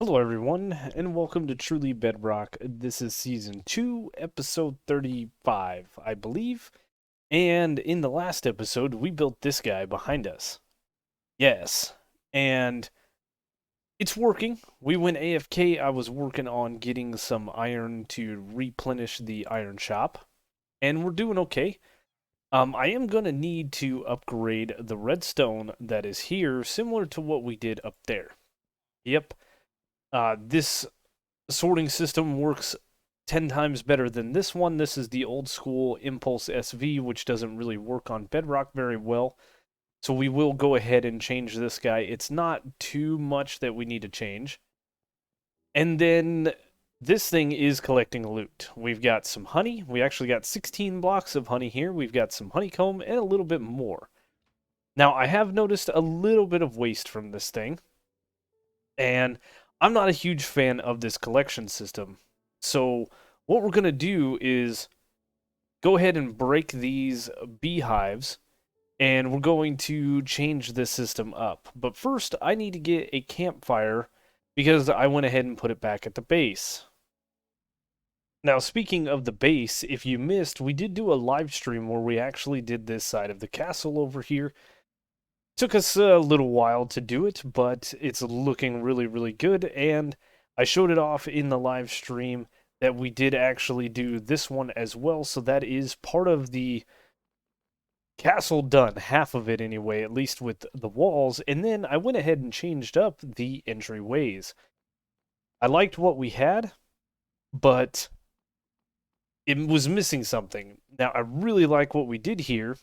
Hello, everyone, and welcome to Truly Bedrock. This is Season 2, Episode 35, I believe. And in the last episode, we built this guy behind us. Yes, and it's working. We went AFK. I was working on getting some iron to replenish the iron shop, and we're doing okay. I am going to need to upgrade the redstone that is here, similar to what we did up there. Yep. This sorting system works 10 times better than this one. This is the old school Impulse SV, which doesn't really work on Bedrock very well. So we will go ahead and change this guy. It's not too much that we need to change. And then this thing is collecting loot. We've got some honey. We actually got 16 blocks of honey here. We've got some honeycomb and a little bit more. Now, I have noticed a little bit of waste from this thing. And I'm not a huge fan of this collection system. So what we're going to do is go ahead and break these beehives, and we're going to change this system up. But first, I need to get a campfire because I went ahead and put it back at the base. Now, speaking of the base, if you missed, we did do a live stream where we actually did this side of the castle over here. Took us a little while to do it, but it's looking really, really good, and I showed it off in the live stream that we did actually do this one as well, so that is part of the castle done, half of it anyway, at least with the walls, and then I went ahead and changed up the entryways. I liked what we had, but it was missing something. Now, I really like what we did here,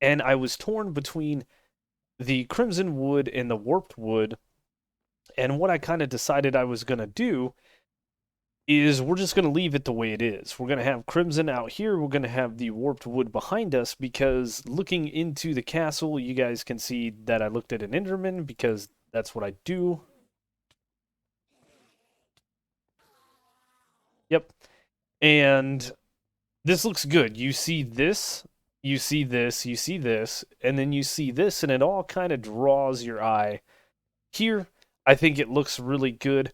and I was torn between the crimson wood and the warped wood, and what I kind of decided I was going to do is we're just going to leave it the way it is. We're going to have crimson out here. We're going to have the warped wood behind us because looking into the castle, you guys can see that I looked at an Enderman because that's what I do. Yep. And this looks good. You see this, you see this, you see this, and then you see this, and it all kind of draws your eye. Here, I think it looks really good.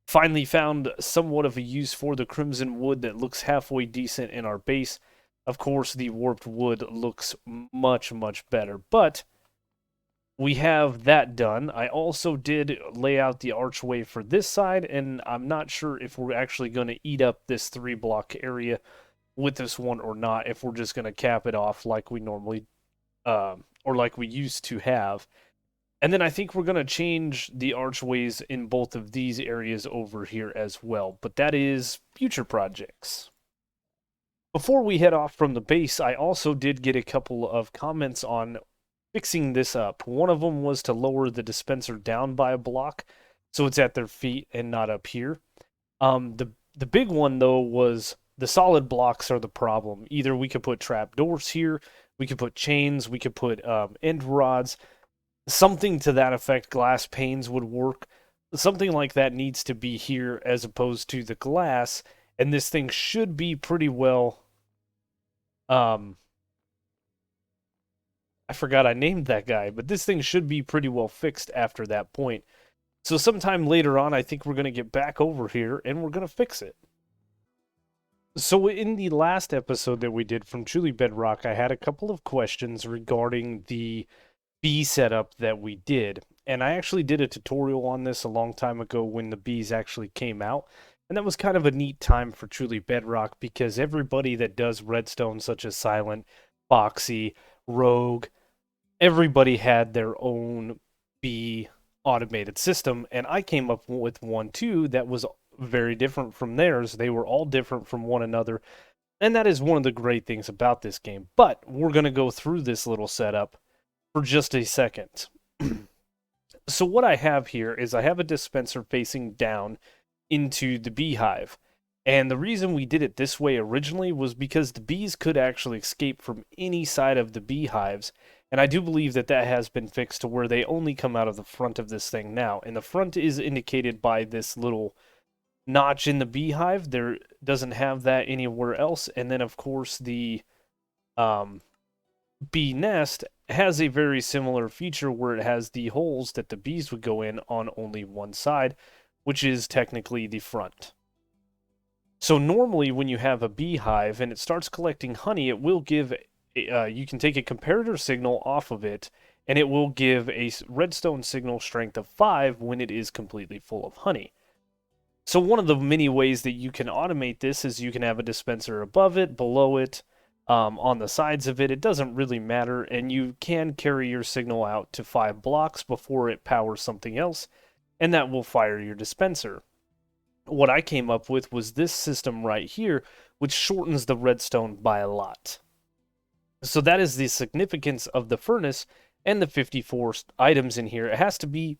Finally found somewhat of a use for the crimson wood that looks halfway decent in our base. Of course, the warped wood looks much, much better, but we have that done. I also did lay out the archway for this side, and I'm not sure if we're actually going to eat up this 3-block area with this one or not, if we're just going to cap it off like we normally, or like we used to have. And then I think we're going to change the archways in both of these areas over here as well. But that is future projects. Before we head off from the base, I also did get a couple of comments on fixing this up. One of them was to lower the dispenser down by a block, so it's at their feet and not up here. The big one, though, was the solid blocks are the problem. Either we could put trap doors here, we could put chains, we could put end rods. Something to that effect, glass panes would work. Something like that needs to be here as opposed to the glass, and this thing should be pretty well. I forgot I named that guy, but this thing should be pretty well fixed after that point. So sometime later on, I think we're going to get back over here and we're going to fix it. So in the last episode that we did from Truly Bedrock, I had a couple of questions regarding the bee setup that we did. And I actually did a tutorial on this a long time ago when the bees actually came out. And that was kind of a neat time for Truly Bedrock because everybody that does redstone, such as Silent, Foxy, Rogue, everybody had their own bee automated system. And I came up with one too that was very different from theirs. They were all different from one another. And that is one of the great things about this game. But we're going to go through this little setup for just a second. So what I have here is I have a dispenser facing down into the beehive. And the reason we did it this way originally was because the bees could actually escape from any side of the beehives. And I do believe that that has been fixed to where they only come out of the front of this thing now. And the front is indicated by this little notch in the beehive. There doesn't have that anywhere else. And then, of course, the bee nest has a very similar feature where it has the holes that the bees would go in on only one side, which is technically the front. So normally when you have a beehive and it starts collecting honey, it will give, you can take a comparator signal off of it, and it will give a redstone signal strength of 5 when it is completely full of honey. So one of the many ways that you can automate this is you can have a dispenser above it, below it, on the sides of it. It doesn't really matter, and you can carry your signal out to 5 blocks before it powers something else, and that will fire your dispenser. What I came up with was this system right here, which shortens the redstone by a lot. So that is the significance of the furnace and the 54 items in here. It has to be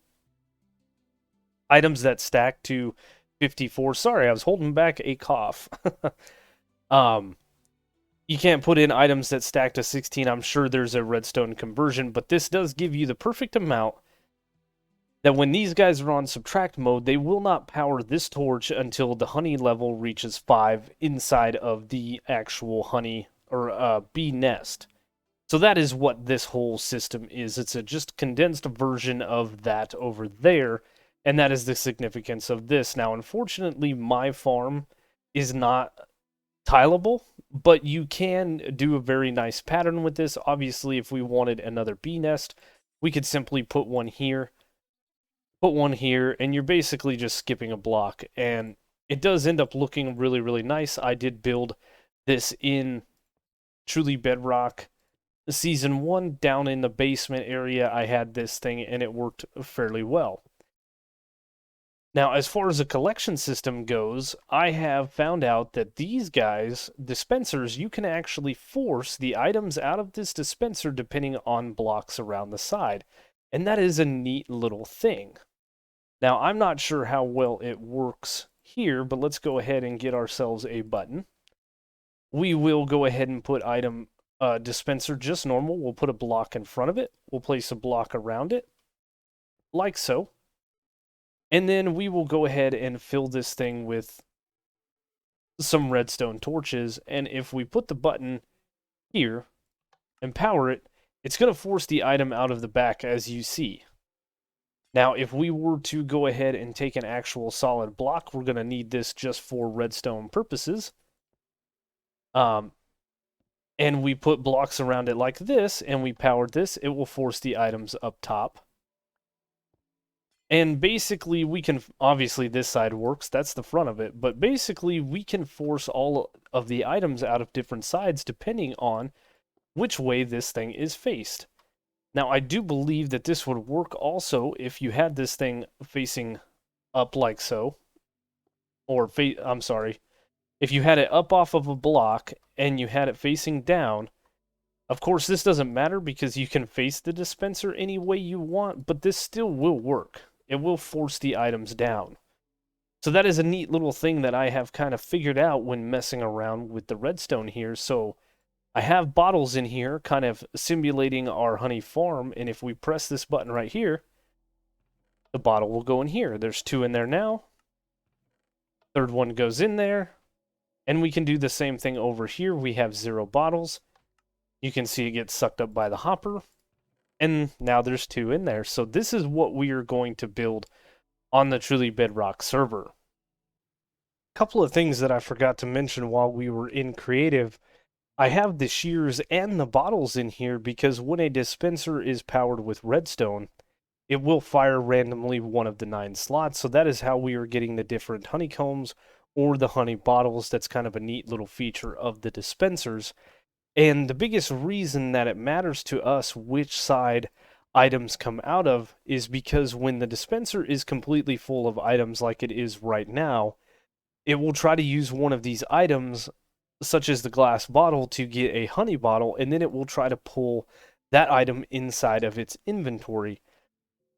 items that stack to 54. Sorry, I was holding back a cough. You can't put in items that stack to 16. I'm sure there's a redstone conversion, but this does give you the perfect amount that when these guys are on subtract mode, they will not power this torch until the honey level reaches 5 inside of the actual honey or bee nest. So that is what this whole system is. It's a just condensed version of that over there, and that is the significance of this. Now, unfortunately, my farm is not tileable, but you can do a very nice pattern with this. Obviously, if we wanted another bee nest, we could simply put one here, and you're basically just skipping a block, and it does end up looking really, really nice. I did build this in Truly Bedrock Season 1 down in the basement area. I had this thing, and it worked fairly well. Now, as far as the collection system goes, I have found out that these guys, dispensers, you can actually force the items out of this dispenser depending on blocks around the side. And that is a neat little thing. Now, I'm not sure how well it works here, but let's go ahead and get ourselves a button. We will go ahead and put item dispenser just normal. We'll put a block in front of it. We'll place a block around it, like so. And then we will go ahead and fill this thing with some redstone torches. And if we put the button here and power it, it's going to force the item out of the back, as you see. Now, if we were to go ahead and take an actual solid block, we're going to need this just for redstone purposes. And we put blocks around it like this, and we powered this, it will force the items up top. And basically, we can, obviously this side works, that's the front of it, but basically we can force all of the items out of different sides depending on which way this thing is faced. Now, I do believe that this would work also if you had this thing facing up like so, or, I'm sorry, if you had it up off of a block and you had it facing down. Of course, this doesn't matter because you can face the dispenser any way you want, but this still will work. It will force the items down. So that is a neat little thing that I have kind of figured out when messing around with the redstone here. So I have bottles in here kind of simulating our honey farm, and if we press this button right here, the bottle will go in here. There's 2 in there now. Third one goes in there. And we can do the same thing over here. We have 0 bottles. You can see it gets sucked up by the hopper. And now there's 2 in there. So this is what we are going to build on the Truly Bedrock server. A couple of things that I forgot to mention while we were in creative. I have the shears and the bottles in here because when a dispenser is powered with redstone, it will fire randomly one of the 9 slots. So that is how we are getting the different honeycombs or the honey bottles. That's kind of a neat little feature of the dispensers. And the biggest reason that it matters to us which side items come out of is because when the dispenser is completely full of items like it is right now, it will try to use one of these items, such as the glass bottle, to get a honey bottle, and then it will try to pull that item inside of its inventory.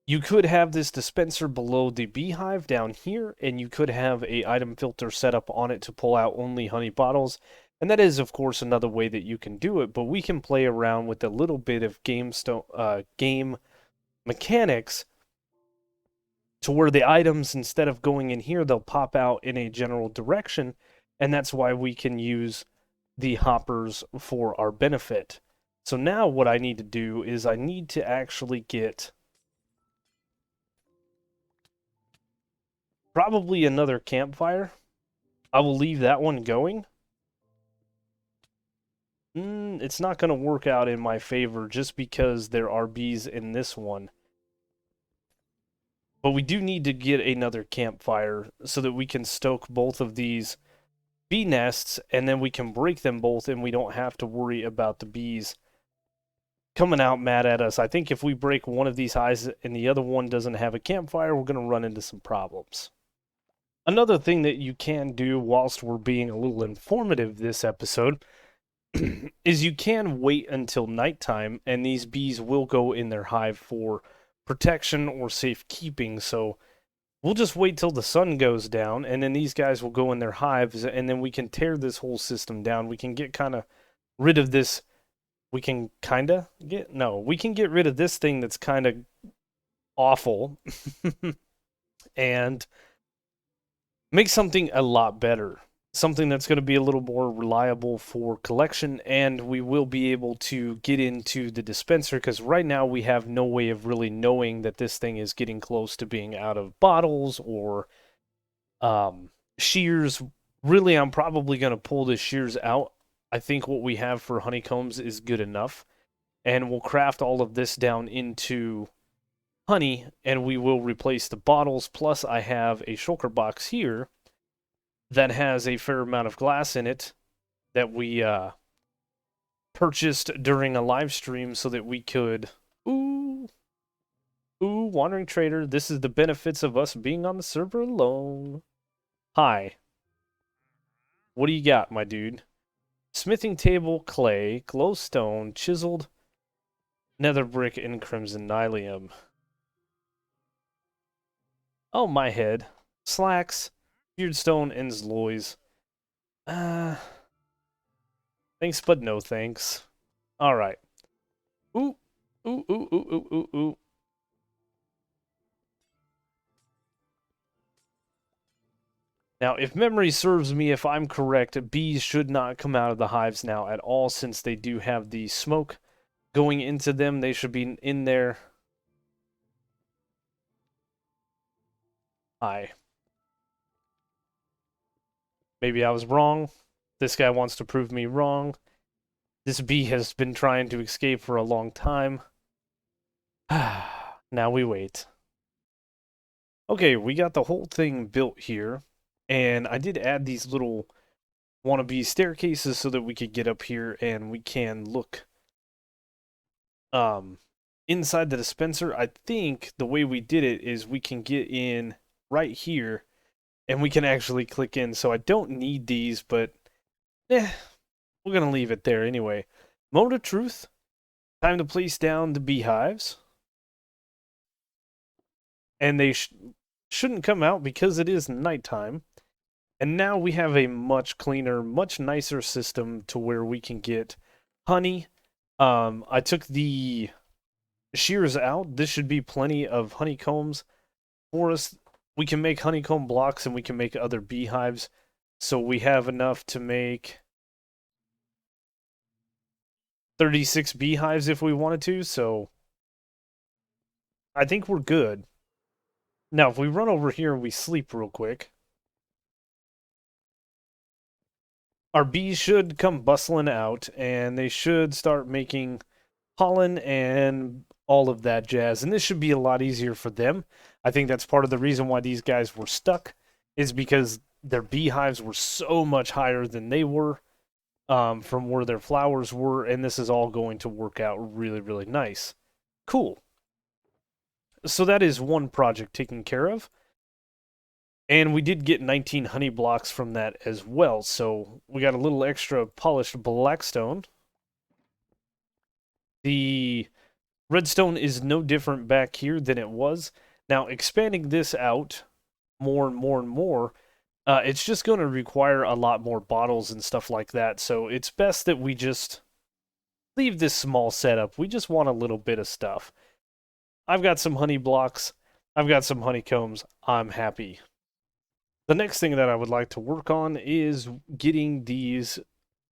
You could have this dispenser below the beehive down here, and you could have a item filter set up on it to pull out only honey bottles. And that is, of course, another way that you can do it, but we can play around with a little bit of game mechanics to where the items, instead of going in here, they'll pop out in a general direction, and that's why we can use the hoppers for our benefit. So now what I need to do is I need to actually get probably another campfire. I will leave that one going. It's not going to work out in my favor just because there are bees in this one. But we do need to get another campfire so that we can stoke both of these bee nests, and then we can break them both and we don't have to worry about the bees coming out mad at us. I think if we break one of these hives and the other one doesn't have a campfire, we're going to run into some problems. Another thing that you can do whilst we're being a little informative this episode is you can wait until nighttime and these bees will go in their hive for protection or safekeeping. So we'll just wait till the sun goes down and then these guys will go in their hives and then we can tear this whole system down. We can get kind of rid of this. We can kind of get, no, we can get rid of this thing that's kind of awful and make something a lot better. Something that's going to be a little more reliable for collection, and we will be able to get into the dispenser because right now we have no way of really knowing that this thing is getting close to being out of bottles or shears. Really, I'm probably going to pull the shears out. I think what we have for honeycombs is good enough, and we'll craft all of this down into honey, and we will replace the bottles. Plus, I have a shulker box here that has a fair amount of glass in it that we purchased during a live stream so that we could. Ooh, Wandering Trader. This is the benefits of us being on the server alone. Hi. What do you got, my dude? Smithing table, clay, glowstone, chiseled nether brick, and crimson nylium. Oh, my head. Slacks, beardstone, and zloys. Thanks, but no thanks. All right. Ooh, ooh, ooh, ooh, ooh, ooh, ooh. Now, if memory serves me, if I'm correct, bees should not come out of the hives now at all since they do have the smoke going into them. They should be in there. Maybe I was wrong. This guy wants to prove me wrong. This bee has been trying to escape for a long time. Now we wait. Okay, we got the whole thing built here. And I did add these little wannabe staircases so that we could get up here and we can look inside the dispenser. I think the way we did it is we can get in right here and we can actually click in. So I don't need these, but we're going to leave it there anyway. Moment of truth. Time to place down the beehives. And they shouldn't come out because it is nighttime. And now we have a much cleaner, much nicer system to where we can get honey. I took the shears out. This should be plenty of honeycombs for us. We can make honeycomb blocks and we can make other beehives. So we have enough to make 36 beehives if we wanted to. So I think we're good. Now, if we run over here and we sleep real quick, our bees should come bustling out and they should start making pollen and all of that jazz. And this should be a lot easier for them. I think that's part of the reason why these guys were stuck is because their beehives were so much higher than they were from where their flowers were. And this is all going to work out really, really nice. Cool. So that is one project taken care of. And we did get 19 honey blocks from that as well. So we got a little extra polished blackstone. The redstone is no different back here than it was. Now, expanding this out more and more and more, it's just going to require a lot more bottles and stuff like that. So it's best that we just leave this small setup. We just want a little bit of stuff. I've got some honey blocks. I've got some honeycombs. I'm happy. The next thing that I would like to work on is getting these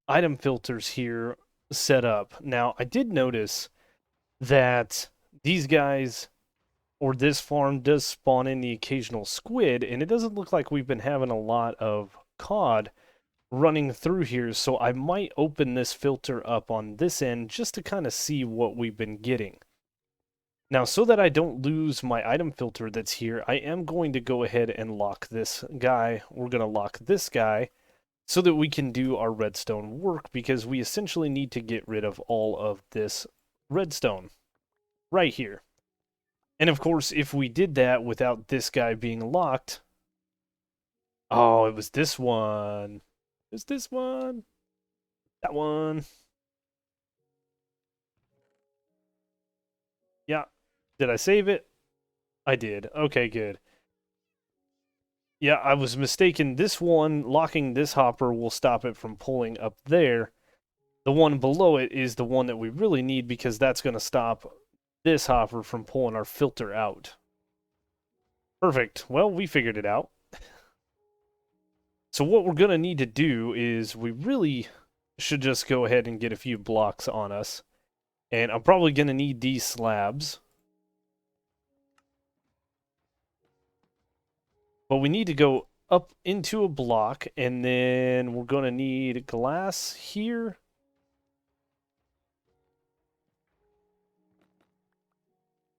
item filters here set up. Now, I did notice that these guys or this farm does spawn in the occasional squid, and it doesn't look like we've been having a lot of cod running through here, so I might open this filter up on this end just to kind of see what we've been getting. Now, so that I don't lose my item filter that's here, I am going to go ahead and lock this guy. We're going to lock this guy so that we can do our redstone work, because we essentially need to get rid of all of this redstone right here. And of course, if we did that without this guy being locked... Oh, it was this one. It's this one. That one. Yeah. Did I save it? I did. Okay, good. Yeah, I was mistaken. This one, locking this hopper will stop it from pulling up there. The one below it is the one that we really need, because that's going to stop this hopper from pulling our filter out. Perfect. Well, we figured it out. So what we're going to need to do is we really should just go ahead and get a few blocks on us. And I'm probably going to need these slabs. But we need to go up into a block, and then we're going to need glass here.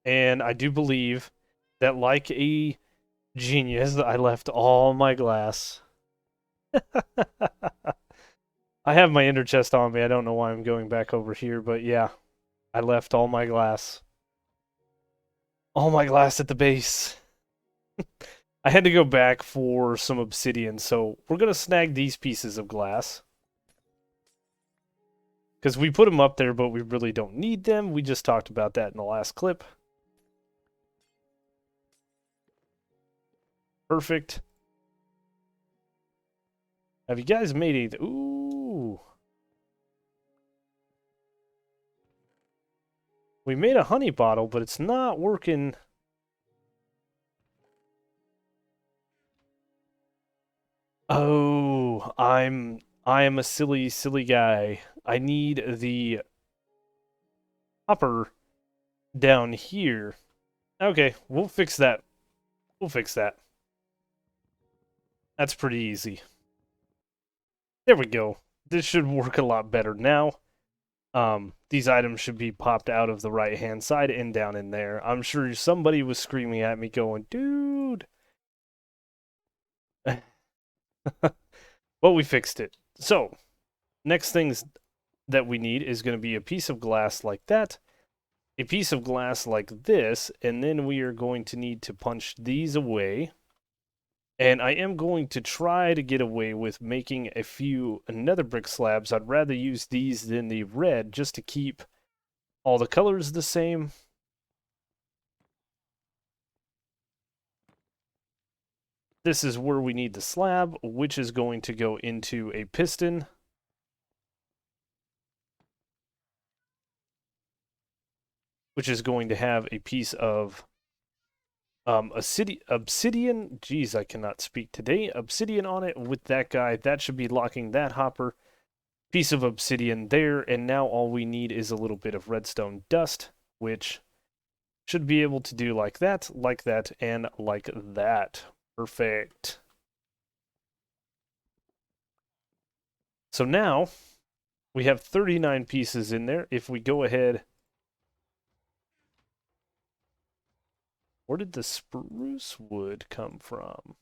And I do believe that, like a genius, I left all my glass. I have my ender chest on me. I don't know why I'm going back over here, but yeah, I left all my glass. All my glass at the base. I had to go back for some obsidian, so we're going to snag these pieces of glass. Because we put them up there, but we really don't need them. We just talked about that in the last clip. Perfect. Have you guys made anything? Ooh. We made a honey bottle, but it's not working. Oh, I am a silly, silly guy. I need the hopper down here. Okay, we'll fix that. We'll fix that. That's pretty easy. There we go. This should work a lot better now. These items should be popped out of the right-hand side and down in there. I'm sure somebody was screaming at me going, dude. Well, we fixed it. So, next things that we need is going to be a piece of glass like that, a piece of glass like this, and then we are going to need to punch these away. And I am going to try to get away with making a few nether brick slabs. I'd rather use these than the red, just to keep all the colors the same. This is where we need the slab, which is going to go into a piston. Which is going to have a piece of obsidian. Geez, I cannot speak today. Obsidian on it with that guy. That should be locking that hopper. Piece of obsidian there, and now all we need is a little bit of redstone dust, which should be able to do like that, and like that. Perfect. So now we have 39 pieces in there. If we go ahead... Where did the spruce wood come from?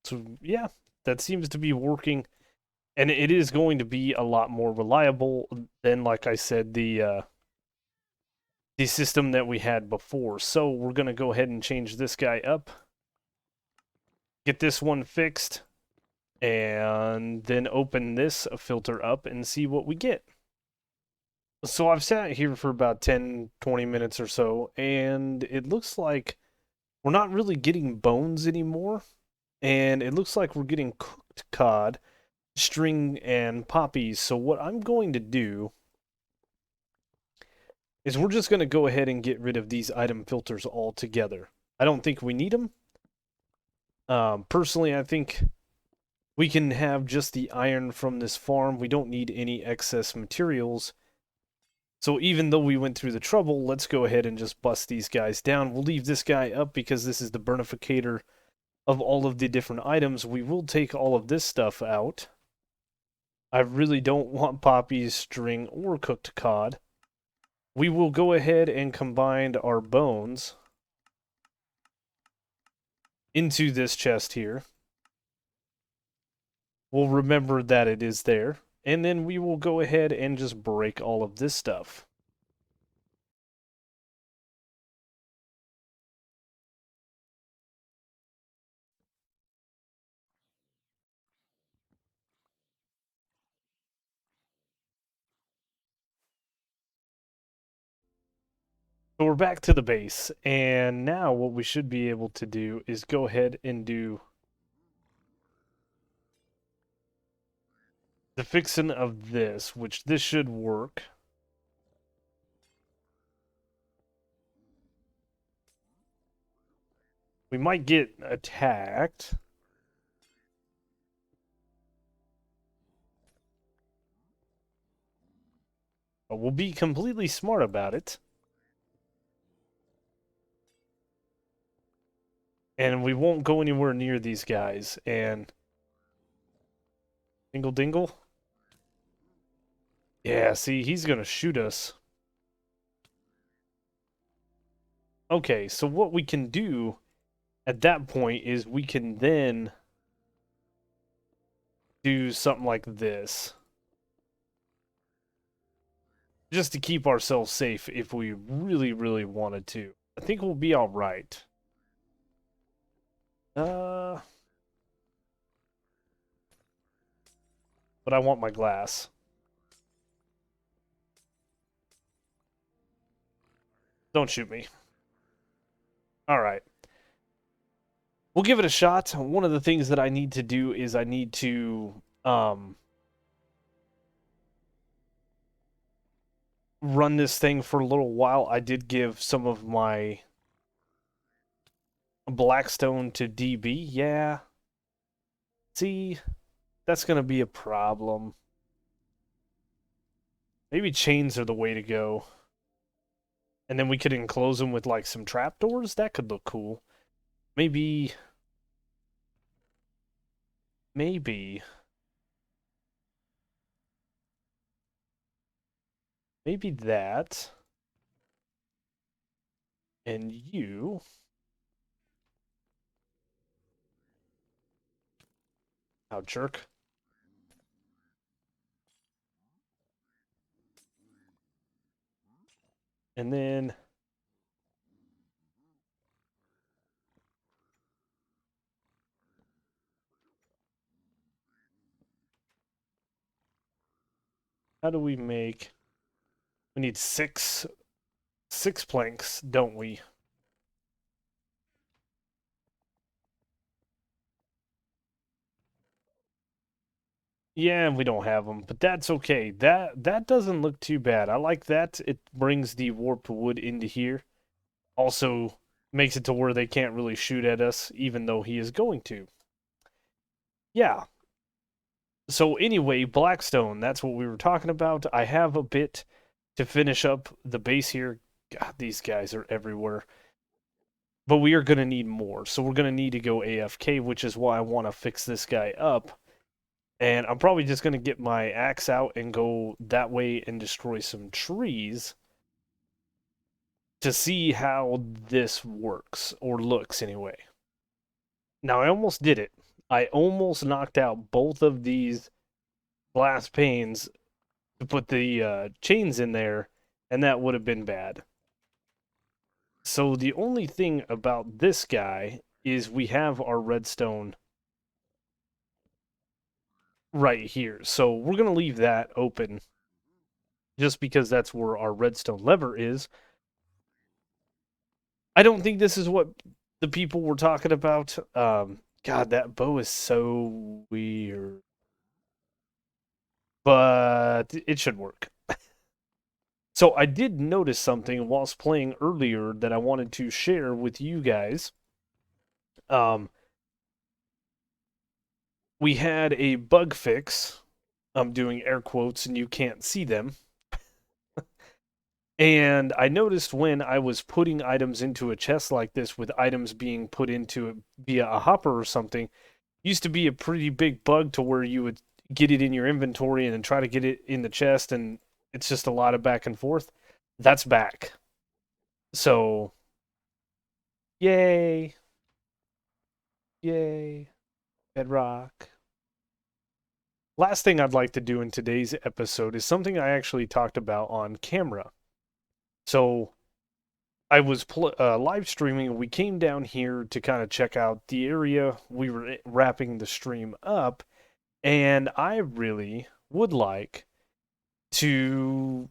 So yeah, that seems to be working. And it is going to be a lot more reliable than, like I said, the system that we had before. So we're going to go ahead and change this guy up. Get this one fixed. And then open this filter up and see what we get. So I've sat here for about 10, 20 minutes or so, and it looks like we're not really getting bones anymore. And it looks like we're getting cooked cod, string, and poppies. So what I'm going to do is we're just going to go ahead and get rid of these item filters altogether. I don't think we need them. Personally, I think we can have just the iron from this farm. We don't need any excess materials. So even though we went through the trouble, let's go ahead and just bust these guys down. We'll leave this guy up because this is the burnificator of all of the different items. We will take all of this stuff out. I really don't want poppies, string, or cooked cod. We will go ahead and combine our bones into this chest here. We'll remember that it is there. And then we will go ahead and just break all of this stuff. So we're back to the base, and now what we should be able to do is go ahead and do the fixing of this, which this should work. We might get attacked. But we'll be completely smart about it. And we won't go anywhere near these guys. And dingle dingle. Yeah, see, he's gonna shoot us. Okay, so what we can do at that point is we can then do something like this. Just to keep ourselves safe if we really, really wanted to. I think we'll be alright. But I want my glass. Don't shoot me. Alright. We'll give it a shot. One of the things that I need to do is I need to run this thing for a little while. I did give some of my blackstone to DB. Yeah. See, that's going to be a problem. Maybe chains are the way to go. And then we could enclose them with like some trapdoors. That could look cool. Maybe maybe that. And you. Oh, jerk. And then how do we make... We need six planks, don't we? Yeah, we don't have them, but that's okay. That doesn't look too bad. I like that. It brings the warped wood into here. Also makes it to where they can't really shoot at us, even though he is going to. Yeah. So anyway, Blackstone, that's what we were talking about. I have a bit to finish up the base here. God, these guys are everywhere. But we are going to need more. So we're going to need to go AFK, which is why I want to fix this guy up. And I'm probably just going to get my axe out and go that way and destroy some trees to see how this works, or looks anyway. Now, I almost did it. I almost knocked out both of these glass panes to put the chains in there, and that would have been bad. So the only thing about this guy is we have our redstone right here. So we're going to leave that open just because that's where our redstone lever is. I don't think this is what the people were talking about. God, that bow is so weird. But it should work. So I did notice something whilst playing earlier that I wanted to share with you guys. Um, we had a bug fix. I'm doing air quotes and you can't see them. And I noticed when I was putting items into a chest like this, with items being put into it via a hopper or something, used to be a pretty big bug to where you would get it in your inventory and then try to get it in the chest, and it's just a lot of back and forth. That's back. So, yay, yay, Bedrock. Last thing I'd like to do in today's episode is something I actually talked about on camera. So, I was live streaming. We came down here to kind of check out the area. We were wrapping the stream up, and I really would like to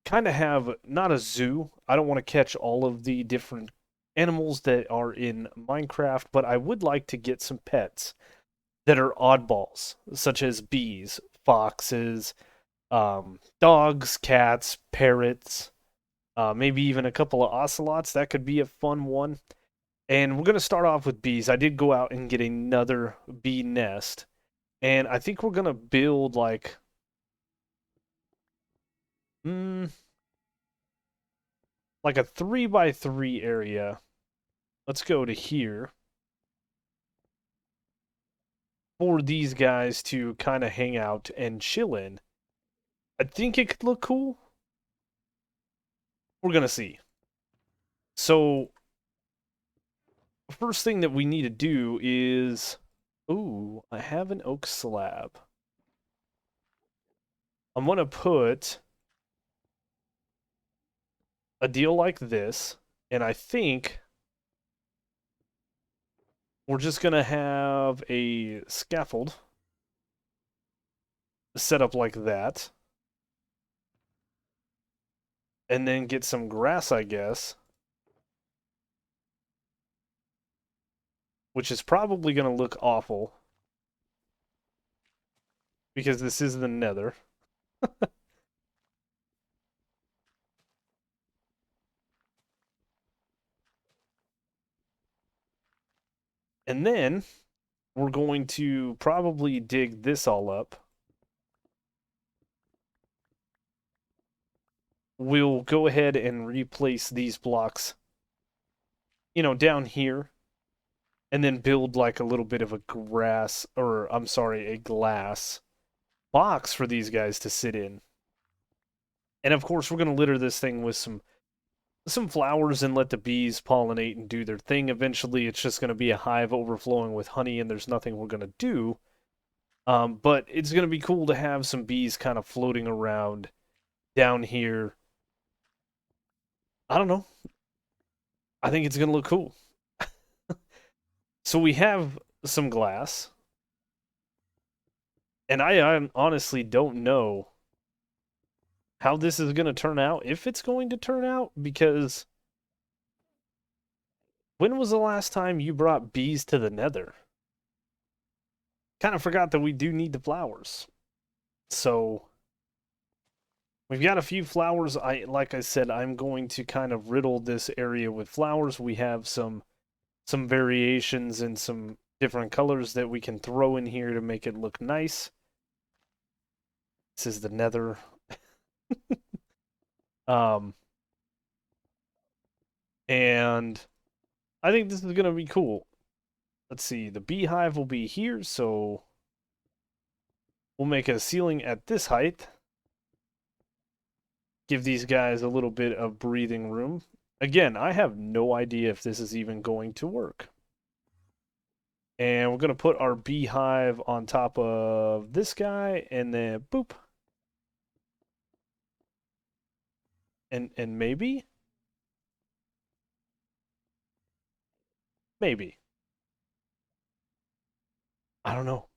kind of have not a zoo. I don't want to catch all of the different animals that are in Minecraft, but I would like to get some pets that are oddballs, such as bees, foxes, dogs, cats, parrots, maybe even a couple of ocelots. That could be a fun one. And we're going to start off with bees. I did go out and get another bee nest. And I think we're going to build mm, like a 3 by 3 area. Let's go to here for these guys to kind of hang out and chill in. I think it could look cool. We're going to see. So, first thing that we need to do is. Ooh, I have an oak slab. I'm going to put a deal like this, and I think we're just going to have a scaffold set up like that, and then get some grass, I guess, which is probably going to look awful because this is the nether. And then we're going to probably dig this all up. We'll go ahead and replace these blocks, down here, and then build like a little bit of a grass, or I'm sorry, a glass box for these guys to sit in. And of course, we're going to litter this thing with some flowers and let the bees pollinate and do their thing. Eventually, it's just going to be a hive overflowing with honey, and there's nothing we're going to do. But it's going to be cool to have some bees kind of floating around down here. I don't know. I think it's going to look cool. So we have some glass, and I honestly don't know how this is going to turn out, if it's going to turn out, because when was the last time you brought bees to the nether? Kind of forgot that we do need the flowers. So we've got a few flowers. Like I said, I'm going to kind of riddle this area with flowers. We have some variations and some different colors that we can throw in here to make it look nice. This is the nether. um and I think this is going to be cool. Let's see. The beehive will be here, so we'll make a ceiling at this height. Give these guys a little bit of breathing room. Again, I have no idea if this is even going to work. And we're going to put our beehive on top of this guy, and then boop. And maybe. I don't know.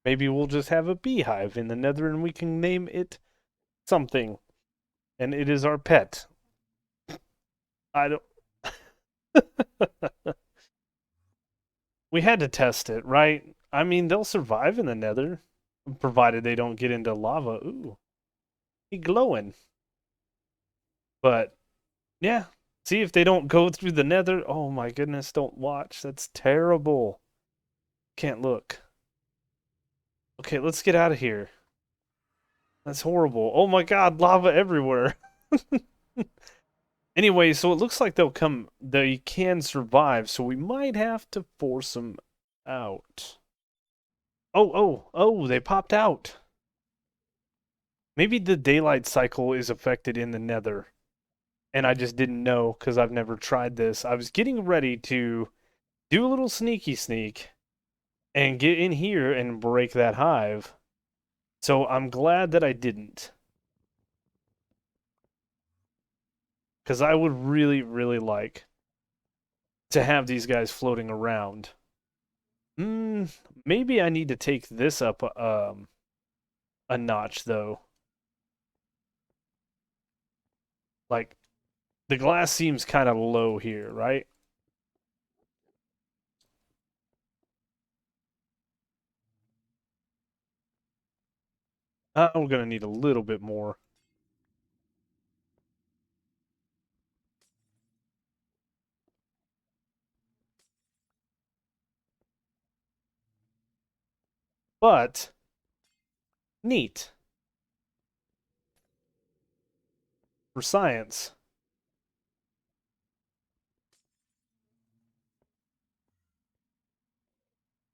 Maybe we'll just have a beehive in the nether and we can name it something. and it is our pet. I don't. We had to test it, right? I mean, they'll survive in the Nether, provided they don't get into lava. Ooh, he glowing. But yeah, see if they don't go through the Nether. Oh my goodness, don't watch. That's terrible. Can't look. Okay, let's get out of here. That's horrible. Oh my god, lava everywhere. Anyway, so it looks like they can survive, so we might have to force them out. Oh, they popped out. Maybe the daylight cycle is affected in the Nether, and I just didn't know because I've never tried this. I was getting ready to do a little sneaky sneak and get in here and break that hive. So I'm glad that I didn't, because I would really, really like to have these guys floating around. Maybe I need to take this up a notch though. Like the glass seems kind of low here, right? We're gonna need a little bit more. But neat for science.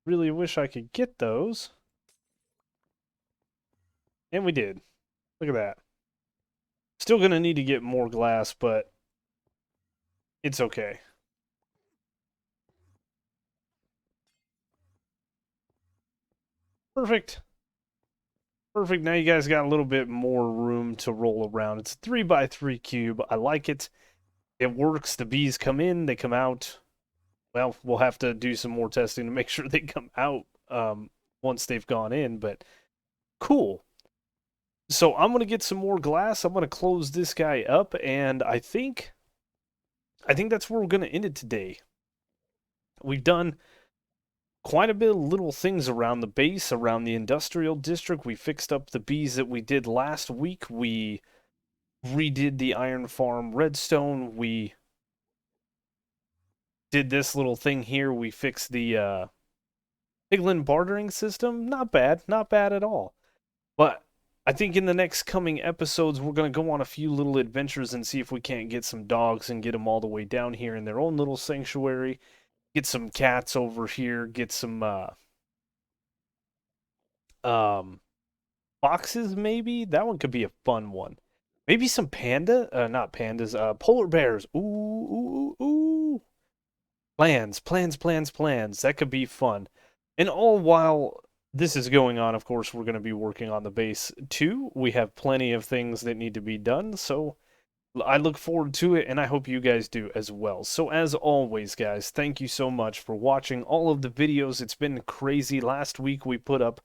Really wish I could get those. And we did. Look at that. Still gonna need to get more glass, but it's okay. Perfect. Perfect. Now you guys got a little bit more room to roll around. It's a 3x3 cube. I like it. It works. The bees come in, they come out. Well, we'll have to do some more testing to make sure they come out once they've gone in, but cool. So I'm gonna get some more glass. I'm gonna close this guy up, and I think that's where we're gonna end it today. We've done quite a bit of little things around the base, around the industrial district. We fixed up the bees that we did last week. We redid the iron farm redstone. We did this little thing here. We fixed the piglin bartering system. Not bad, not bad at all. But I think in the next coming episodes, we're going to go on a few little adventures and see if we can't get some dogs and get them all the way down here in their own little sanctuary. Get some cats over here. Get some um, foxes, maybe. That one could be a fun one. Maybe some not pandas, polar bears. Ooh. Plans. That could be fun. And all while this is going on, of course, we're going to be working on the base too. We have plenty of things that need to be done, so I look forward to it, and I hope you guys do as well. So as always, guys, thank you so much for watching all of the videos. It's been crazy. Last week we put up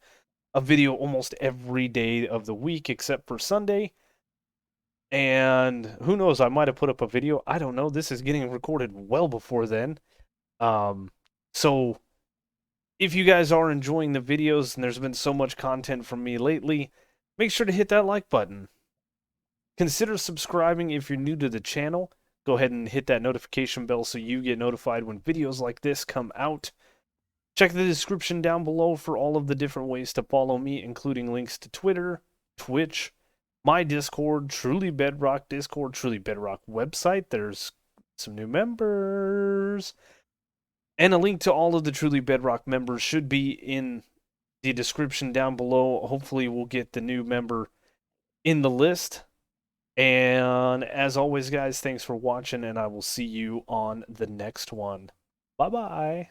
a video almost every day of the week except for Sunday. And who knows, I might have put up a video. I don't know. This is getting recorded well before then. Um, so if you guys are enjoying the videos and there's been so much content from me lately, make sure to hit that like button. Consider subscribing if you're new to the channel. Go ahead and hit that notification bell so you get notified when videos like this come out. Check the description down below for all of the different ways to follow me, including links to Twitter, Twitch, my Discord, Truly Bedrock Discord, Truly Bedrock website. There's some new members. And a link to all of the Truly Bedrock members should be in the description down below. Hopefully, we'll get the new member in the list. And as always, guys, thanks for watching, and I will see you on the next one. Bye bye.